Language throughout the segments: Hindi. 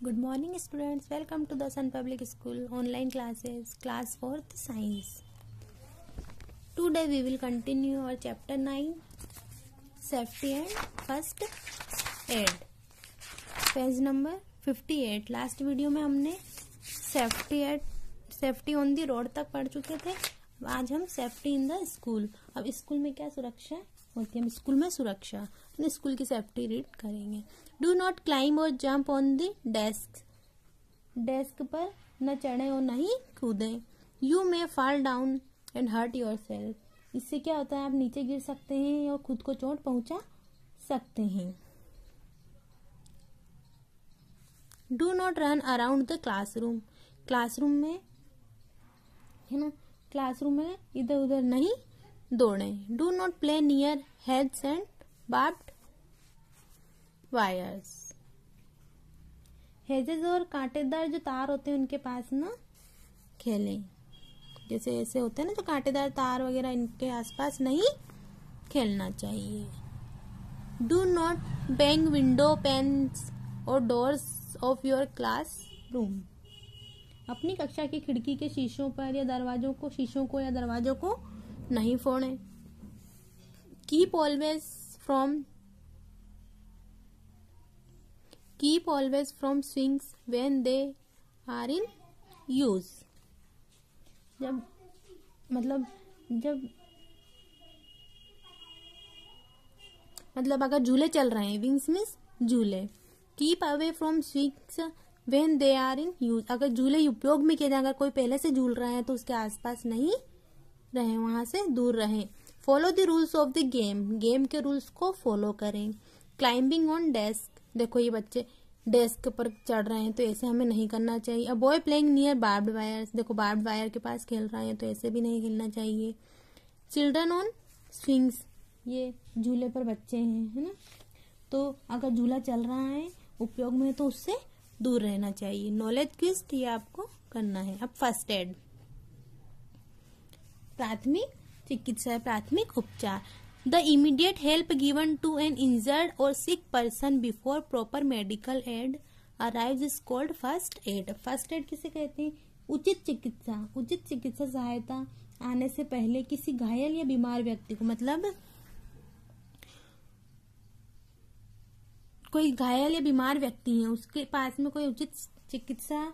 Good morning students, welcome to the Sun Public School online classes, class 4th science. Today we will continue our chapter 9 safety and first aid. Page number 58. Last video में हमने सेफ्टी ऑन दी रोड तक पढ़ चुके थे. आज हम सेफ्टी इन द स्कूल. अब स्कूल में क्या सुरक्षा होती है, हम स्कूल में सुरक्षा स्कूल की सेफ्टी रीड करेंगे. Do not climb or jump on the desk पर न चढ़े और न ही कूदे. You may fall down and hurt yourself. इससे क्या होता है, आप नीचे गिर सकते हैं और खुद को चोट पहुंचा सकते हैं. Do not run around the classroom में है ना, क्लासरूम में इधर उधर नहीं दौड़े. Do not play near hedges and barbed wires. Hedges और कांटेदार जो तार होते हैं उनके पास ना खेलें. जैसे ऐसे होते हैं ना जो कांटेदार तार वगैरह, इनके आसपास नहीं खेलना चाहिए. Do not bang window panes और doors of your classroom. अपनी कक्षा की खिड़की के शीशों पर या दरवाजों को नहीं फोड़ें. Keep always from swings when they are in use. मतलब अगर झूले चल रहे हैं, विंग्स मीन्स झूले. Keep away from swings when they are in use. अगर झूले उपयोग में किए जाए, अगर कोई पहले से झूल रहा है तो उसके आसपास नहीं रहे, वहां से दूर रहें. Follow the rules of the game के रूल्स को फॉलो करें. Climbing on desk. देखो ये बच्चे डेस्क पर चढ़ रहे हैं तो ऐसे हमें नहीं करना चाहिए. Avoid playing near barbed wires. देखो बार्ब्ड वायर के पास खेल रहे हैं तो ऐसे भी नहीं खेलना चाहिए. Children on swings. ये झूले पर बच्चे हैं, है ना, तो अगर झूला चल रहा है उपयोग में तो उससे दूर रहना चाहिए. नॉलेज क्विज ये आपको करना है. अब फर्स्ट एड, प्राथमिक चिकित्सा, प्राथमिक उपचार. The immediate help given to an injured और sick person before proper medical aid arrives is called first aid. First aid किसे कहते हैं? उचित चिकित्सा सहायता आने से पहले किसी घायल या बीमार व्यक्ति को, मतलब कोई घायल या बीमार व्यक्ति है, उसके पास में कोई उचित चिकित्सा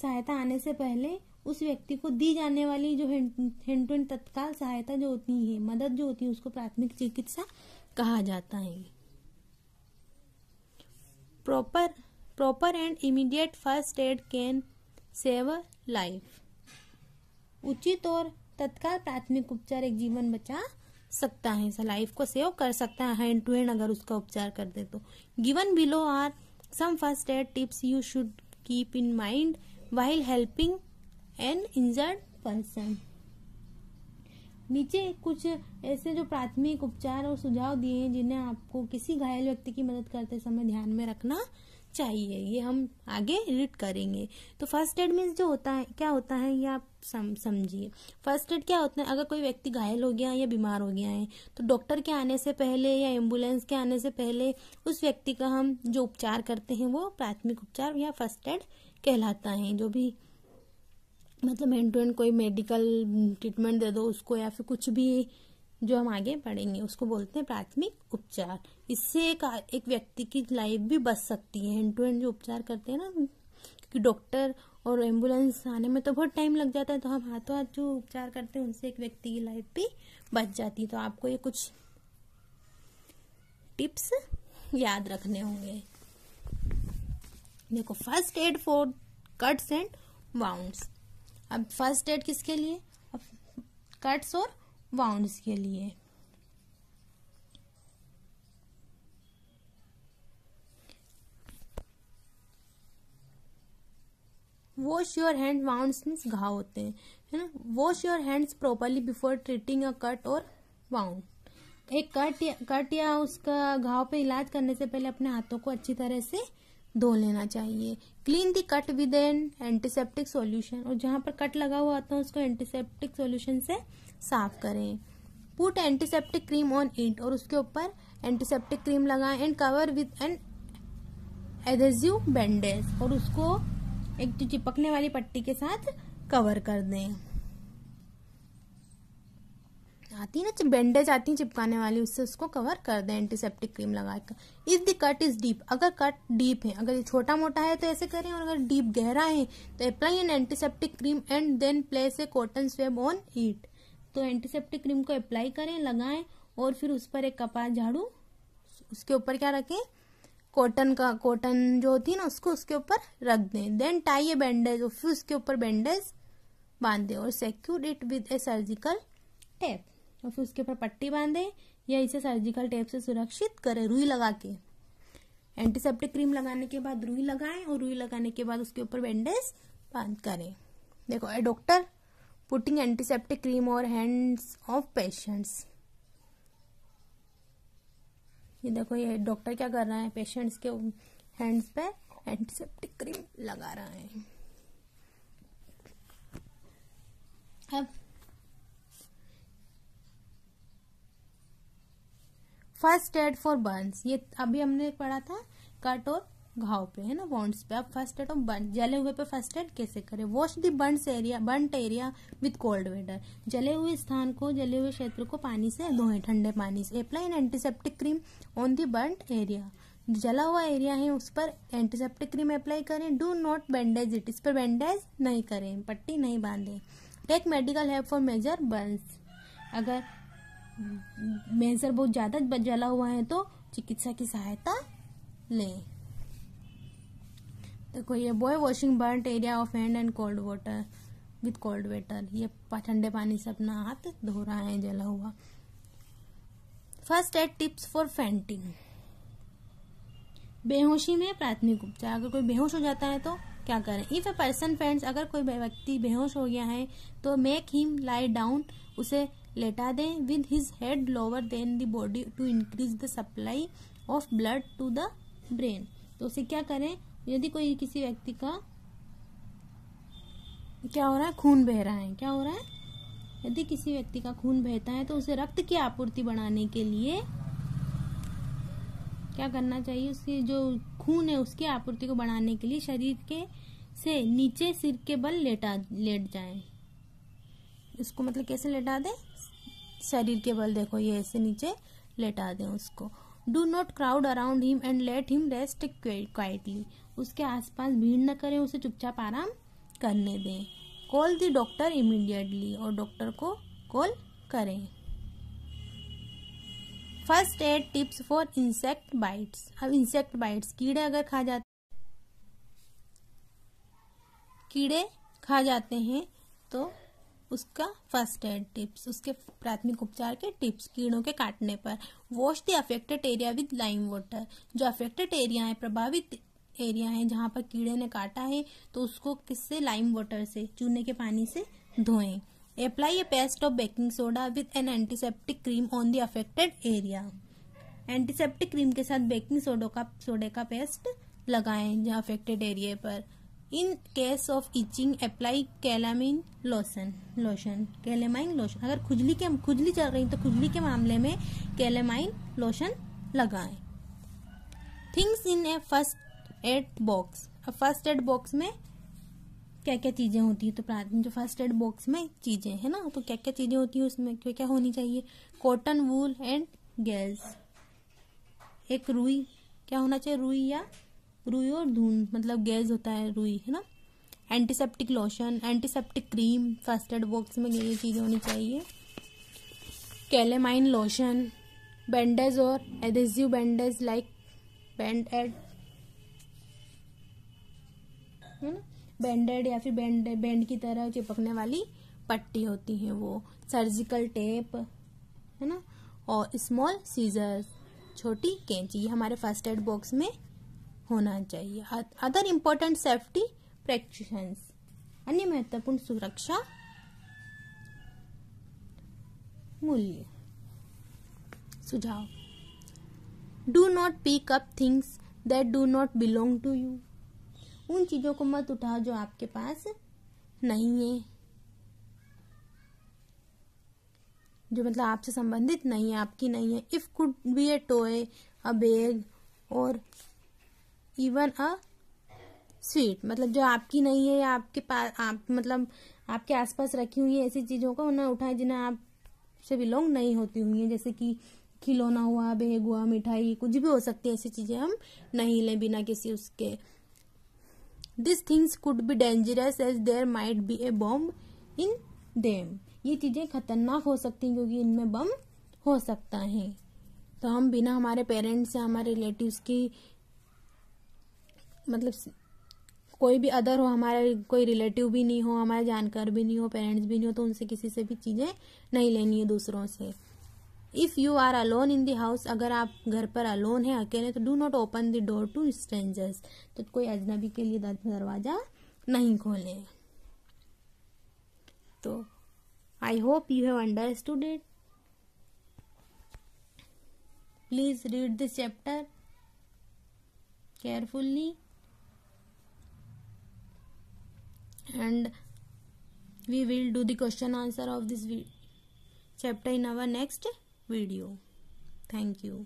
सहायता आने से पहले उस व्यक्ति को दी जाने वाली जो हैंड टू हैंड तत्काल सहायता जो होती है, मदद जो होती है, उसको प्राथमिक चिकित्सा कहा जाता है. Proper and immediate first aid can save a life. उचित और तत्काल प्राथमिक उपचार एक जीवन बचा सकता है, लाइफ को सेव कर सकता है हैंड टू हैंड अगर उसका उपचार कर दे तो. Given below are some first aid tips you should keep in mind while helping an injured person. नीचे कुछ ऐसे जो प्राथमिक उपचार और सुझाव दिए हैं जिन्हें आपको किसी घायल व्यक्ति की मदद करते समय ध्यान में रखना चाहिए. ये हम आगे रीड करेंगे. तो फर्स्ट एड मीन्स जो होता है, क्या होता है ये आप समझिए. फर्स्ट एड क्या होता है? अगर कोई व्यक्ति घायल हो गया या बीमार हो गया है तो डॉक्टर के आने से पहले या एम्बुलेंस के आने से पहले उस व्यक्ति का हम जो उपचार करते हैं वो प्राथमिक उपचार या फर्स्ट एड कहलाता है. जो भी मतलब हैंड टू हैंड कोई मेडिकल ट्रीटमेंट दे दो उसको, या फिर कुछ भी जो हम आगे पढ़ेंगे उसको बोलते हैं प्राथमिक उपचार. इससे एक व्यक्ति की लाइफ भी बच सकती है. हैंड टू हैंड जो उपचार करते हैं ना, क्योंकि डॉक्टर और एम्बुलेंस आने में तो बहुत टाइम लग जाता है, तो हम हाथों हाथ जो उपचार करते हैं उनसे एक व्यक्ति की लाइफ भी बच जाती है. तो आपको ये कुछ टिप्स याद रखने होंगे. देखो, first aid for cuts and wounds. अब फर्स्ट एड किसके लिए? अब कट्स और वाउंड्स के लिए. Wash your hand. Wounds means घाव होते हैं, है ना. Wash your hands properly before treating a cut और वाउंड. एक कट या उसका घाव पे इलाज करने से पहले अपने हाथों को अच्छी तरह से धो लेना चाहिए. Clean the cut with N antiseptic solution. और जहां पर कट लगा हुआ होता है उसको एंटीसेप्टिक सॉल्यूशन से साफ करें. Put antiseptic cream on it. और उसके ऊपर एंटीसेप्टिक क्रीम लगाएं. And cover with an adhesive bandage और उसको एक जो चिपकने वाली पट्टी के साथ कवर कर दें। आती है ना बैंडेज आती है चिपकाने वाली, उससे उसको कवर कर दें एंटीसेप्टिक क्रीम लगाकर। If the cut is deep, अगर कट डीप है, अगर ये छोटा मोटा है तो ऐसे करें, और अगर डीप गहरा है तो apply an antiseptic cream and then place a cotton swab on it. तो एंटीसेप्टिक क्रीम को अप्लाई करें, लगाएं, और फिर उस पर एक कपास झाड़ू, उसके ऊपर क्या रखें, कॉटन जो होती है ना उसको उसके ऊपर रख दें। देन टाई ए बैंडेज, और फिर उसके ऊपर बैंडेज बांधे और secure it with A surgical tape, और फिर उसके ऊपर पट्टी बांधे या इसे सर्जिकल टेप से सुरक्षित करें रुई लगा के। एंटीसेप्टिक क्रीम लगाने के बाद रुई लगाएं, और रुई लगाने के बाद उसके ऊपर बैंडेज बांध करें। देखो ए डॉक्टर पुटिंग एंटीसेप्टिक क्रीम और हैंड्स ऑफ पेशेंट्स। ये देखो ये डॉक्टर क्या कर रहा है, पेशेंट्स के हैंड्स पे एंटीसेप्टिक क्रीम लगा रहा है। अब फर्स्ट एड फॉर बर्न्स, ये अभी हमने पढ़ा था कट और घाव पे, है ना, वॉन्ड्स पे। अब फर्स्ट एड ऑफ बर्न, जले हुए पे फर्स्ट एड कैसे करें। Wash the burnt area with cold water, जले हुए स्थान को, जले हुए क्षेत्र को पानी से धोएं, ठंडे पानी से। Apply an antiseptic cream on the burnt area, जला हुआ एरिया है उस पर एंटीसेप्टिक क्रीम अप्लाई करें। डू नॉट बैंडेज इट, इस पर बैंडेज नहीं करें, पट्टी नहीं बांधे। Take medical help for major burns, अगर मेजर बहुत ज्यादा जला हुआ है तो चिकित्सा की सहायता लें। देखो ये boy washing burnt area of hand and cold water with cold water, ये ठंडे पानी से अपना हाथ धो रहा है जला हुआ। First aid tips for fainting, बेहोशी में प्राथमिक उपचार। अगर कोई बेहोश हो जाता है तो क्या करें। इफ ए पर्सन फेंट्स, अगर कोई व्यक्ति बेहोश हो गया है तो मेक हिम लाई डाउन, उसे लेटा दें, with his head lower then the body to increase the supply of blood to the brain. तो उसे क्या करें, यदि कोई किसी व्यक्ति का क्या हो रहा है, खून बह रहा है, क्या हो रहा है, यदि किसी व्यक्ति का खून बहता है तो उसे रक्त की आपूर्ति बढ़ाने के लिए क्या करना चाहिए, उसकी जो खून है उसकी आपूर्ति को बढ़ाने के लिए शरीर के से नीचे सिर के बल लेट जाएं। इसको मतलब कैसे लेटा दें, शरीर के बल, देखो ये ऐसे नीचे लेटा दें उसको। Do not crowd around him and let him rest quietly, उसके आसपास भीड़ न करें, उसे चुपचाप आराम करने दें। कॉल द डॉक्टर इमीडिएटली, और डॉक्टर को कॉल करें। First aid tips for insect bytes. अब इंसेक्ट बाइट्स, कीड़े अगर कीड़े खा जाते हैं तो उसका फर्स्ट एड टिप्स, उसके प्राथमिक उपचार के टिप्स कीड़ों के काटने पर। Wash the affected area with lime water, जो अफेक्टेड एरिया है, प्रभावित एरिया है जहां पर कीड़े ने काटा है तो उसको किससे, लाइम वाटर से, चूने के पानी से धोएं। Apply A paste of baking soda with N antiseptic cream on the affected area, antiseptic cream के साथ बेकिंग सोडे का पेस्ट लगाएं जहां अफेक्टेड एरिया पर। In case of itching apply calamine lotion, अगर खुजली चल रही तो खुजली के मामले में कैलामाइन लोशन लगाएं। Things in a first aid box, अब फर्स्ट एड बॉक्स में क्या क्या चीजें होती है, तो जो फर्स्ट एड बॉक्स में चीजें है ना, तो क्या क्या चीजें होती है उसमें, क्या क्या होनी चाहिए। कॉटन, वूल एंड गैस, एक रुई, क्या होना चाहिए, रुई और धून, मतलब गैस होता है रुई, है ना। Antiseptic lotion, antiseptic cream, first aid box में ये चीजें होनी चाहिए। कैलामाइन लोशन, बैंडेज और adhesive bandage like band aid, है ना, बैंडेड या फिर बैंड की तरह चिपकने वाली पट्टी होती है वो। सर्जिकल टेप, है ना, और स्मॉल सीजर, छोटी कैंची, ये हमारे फर्स्ट एड बॉक्स में होना चाहिए। अदर इम्पोर्टेंट सेफ्टी प्रिकॉशंस, अन्य महत्वपूर्ण सुरक्षा मूल्य सुझाव। Do not pick up things that do not belong to you, उन चीजों को मत उठाओ जो आपके पास नहीं है, जो मतलब आपसे संबंधित नहीं है, आपकी नहीं है। If could be A toy, a bag और इवन अ स्वीट, मतलब जो आपकी नहीं है या आपके पास मतलब आपके आसपास रखी हुई है ऐसी चीजों को ना उठाए जिन्हें आप से बिलोंग नहीं होती हुई है, जैसे कि खिलौना हुआ, बैग हुआ, मिठाई, कुछ भी हो सकती है, ऐसी चीजें हम नहीं लें बिना किसी उसके। This things could be dangerous as there might be a bomb in them, ये चीजें खतरनाक हो सकती हैं क्योंकि इनमें बम हो सकता है। तो हम बिना हमारे पेरेंट्स या हमारे रिलेटिव्स की, मतलब कोई भी अदर हो, हमारे कोई रिलेटिव भी नहीं हो, हमारे जानकार भी नहीं हो, पेरेंट्स भी नहीं हो, तो उनसे किसी से भी चीजें नहीं लेनी है दूसरों से। If you are alone in the house, अगर आप घर पर अलोन है, अकेले, तो do not open the door to strangers, तो कोई अजनबी के लिए दरवाजा नहीं खोले। तो I hope you have understood it. Please read this chapter carefully and we will do the question answer of this chapter in our next video. Thank you.